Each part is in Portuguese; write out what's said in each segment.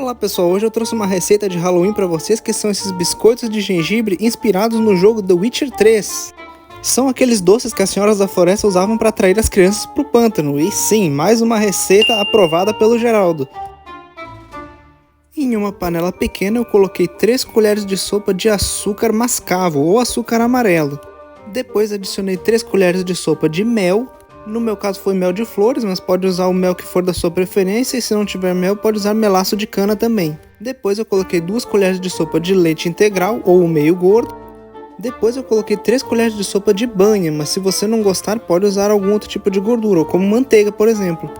Olá pessoal, hoje eu trouxe uma receita de Halloween para vocês que são esses biscoitos de gengibre inspirados no jogo The Witcher 3. São aqueles doces que as senhoras da floresta usavam para atrair as crianças para o pântano. E sim, mais uma receita aprovada pelo Geraldo. Em uma panela pequena eu coloquei 3 colheres de sopa de açúcar mascavo ou açúcar amarelo. Depois adicionei 3 colheres de sopa de mel. No meu caso foi mel de flores, mas pode usar o mel que for da sua preferência, e se não tiver mel pode usar melaço de cana também. Depois eu coloquei 2 colheres de sopa de leite integral ou meio gordo. Depois eu coloquei 3 colheres de sopa de banha, mas se você não gostar pode usar algum outro tipo de gordura, como manteiga por exemplo.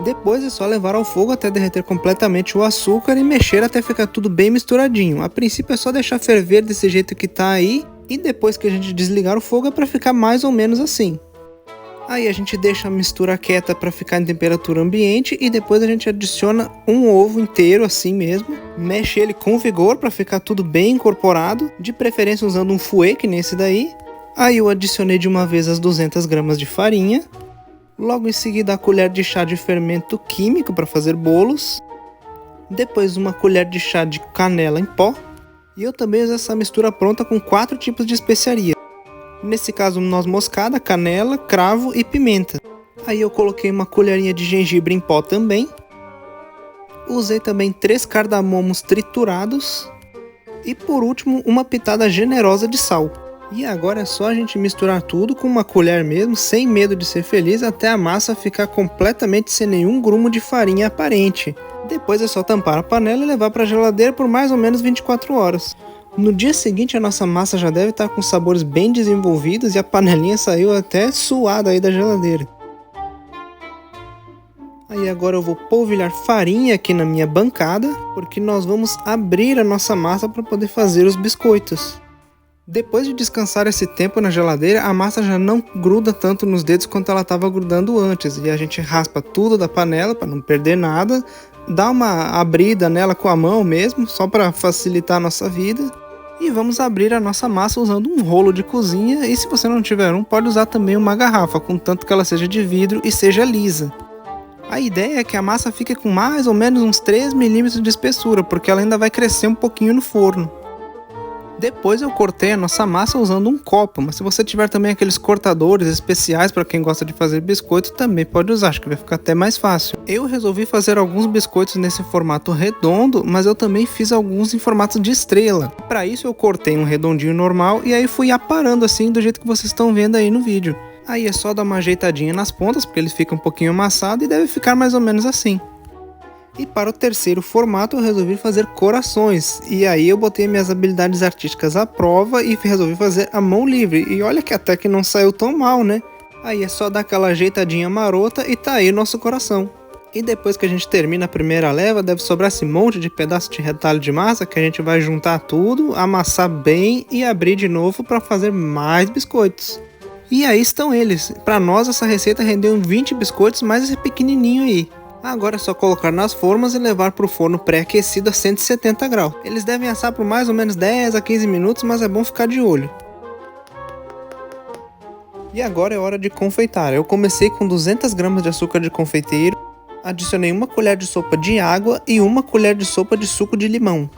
Depois é só levar ao fogo até derreter completamente o açúcar e mexer até ficar tudo bem misturadinho. A princípio é só deixar ferver desse jeito que tá aí, e depois que a gente desligar o fogo é para ficar mais ou menos assim. Aí a gente deixa a mistura quieta para ficar em temperatura ambiente e depois a gente adiciona um ovo inteiro assim mesmo. Mexe ele com vigor para ficar tudo bem incorporado, de preferência usando um fouet que nem esse daí. Aí eu adicionei de uma vez as 200 gramas de farinha. Logo em seguida a colher de chá de fermento químico para fazer bolos. Depois uma colher de chá de canela em pó. E eu também uso essa mistura pronta com 4 tipos de especiaria. Nesse caso, noz moscada, canela, cravo e pimenta. Aí eu coloquei uma colherinha de gengibre em pó também. Usei também 3 cardamomos triturados. E por último, uma pitada generosa de sal. E agora é só a gente misturar tudo com uma colher mesmo, sem medo de ser feliz, até a massa ficar completamente sem nenhum grumo de farinha aparente. Depois é só tampar a panela e levar para a geladeira por mais ou menos 24 horas. No dia seguinte a nossa massa já deve estar com sabores bem desenvolvidos e a panelinha saiu até suada aí da geladeira. Aí agora eu vou polvilhar farinha aqui na minha bancada, porque nós vamos abrir a nossa massa para poder fazer os biscoitos. Depois de descansar esse tempo na geladeira, a massa já não gruda tanto nos dedos quanto ela estava grudando antes. E a gente raspa tudo da panela para não perder nada, dá uma abrida nela com a mão mesmo, só para facilitar a nossa vida. E vamos abrir a nossa massa usando um rolo de cozinha, e se você não tiver um, pode usar também uma garrafa, contanto que ela seja de vidro e seja lisa. A ideia é que a massa fique com mais ou menos uns 3 milímetros de espessura, porque ela ainda vai crescer um pouquinho no forno. Depois eu cortei a nossa massa usando um copo, mas se você tiver também aqueles cortadores especiais para quem gosta de fazer biscoito, também pode usar, acho que vai ficar até mais fácil. Eu resolvi fazer alguns biscoitos nesse formato redondo, mas eu também fiz alguns em formato de estrela. Para isso eu cortei um redondinho normal e aí fui aparando assim do jeito que vocês estão vendo aí no vídeo. Aí é só dar uma ajeitadinha nas pontas, porque eles ficam um pouquinho amassados e deve ficar mais ou menos assim. E para o terceiro formato eu resolvi fazer corações, e aí eu botei minhas habilidades artísticas à prova e resolvi fazer a mão livre, e olha que até que não saiu tão mal, né? Aí é só dar aquela ajeitadinha marota e tá aí o nosso coração. E depois que a gente termina a primeira leva, deve sobrar esse monte de pedaço de retalho de massa que a gente vai juntar tudo, amassar bem e abrir de novo para fazer mais biscoitos. E aí estão eles. Para nós essa receita rendeu 20 biscoitos mais esse pequenininho aí. Agora é só colocar nas formas e levar para o forno pré-aquecido a 170 graus. Eles devem assar por mais ou menos 10 a 15 minutos, mas é bom ficar de olho. E agora é hora de confeitar. Eu comecei com 200 gramas de açúcar de confeiteiro, adicionei uma colher de sopa de água e uma colher de sopa de suco de limão.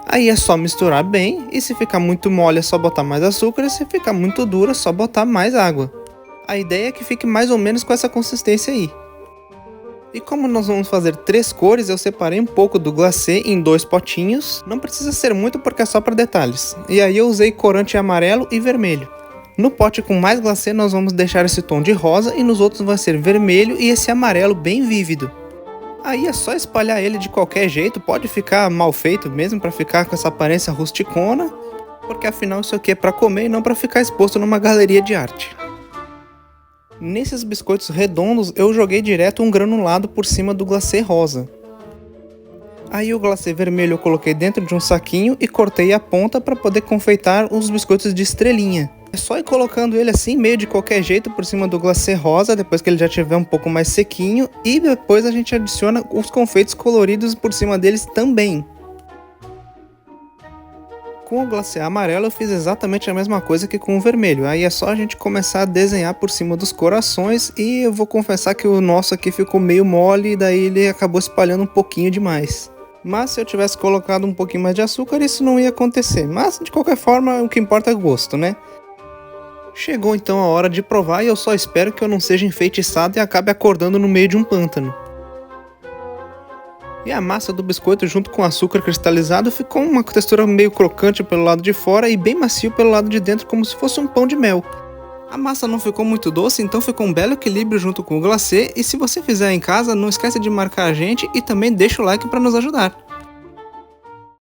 Aí é só misturar bem, e se ficar muito mole é só botar mais açúcar, e se ficar muito duro é só botar mais água. A ideia é que fique mais ou menos com essa consistência aí. E como nós vamos fazer 3 cores, eu separei um pouco do glacê em 2 potinhos. Não precisa ser muito porque é só para detalhes. E aí eu usei corante amarelo e vermelho. No pote com mais glacê nós vamos deixar esse tom de rosa e nos outros vai ser vermelho e esse amarelo bem vívido. Aí é só espalhar ele de qualquer jeito, pode ficar mal feito mesmo para ficar com essa aparência rusticona, porque afinal isso aqui é para comer e não para ficar exposto numa galeria de arte. Nesses biscoitos redondos eu joguei direto um granulado por cima do glacê rosa. Aí o glacê vermelho eu coloquei dentro de um saquinho e cortei a ponta para poder confeitar os biscoitos de estrelinha. É só ir colocando ele assim meio de qualquer jeito por cima do glacê rosa, depois que ele já estiver um pouco mais sequinho, e depois a gente adiciona os confeitos coloridos por cima deles também. Com o glacê amarelo eu fiz exatamente a mesma coisa que com o vermelho, aí é só a gente começar a desenhar por cima dos corações e eu vou confessar que o nosso aqui ficou meio mole e daí ele acabou espalhando um pouquinho demais. Mas se eu tivesse colocado um pouquinho mais de açúcar isso não ia acontecer, mas de qualquer forma o que importa é o gosto, né? Chegou então a hora de provar e eu só espero que eu não seja enfeitiçado e acabe acordando no meio de um pântano. E a massa do biscoito junto com o açúcar cristalizado ficou uma textura meio crocante pelo lado de fora e bem macio pelo lado de dentro, como se fosse um pão de mel. A massa não ficou muito doce, então ficou um belo equilíbrio junto com o glacê, e se você fizer em casa, não esquece de marcar a gente e também deixa o like para nos ajudar.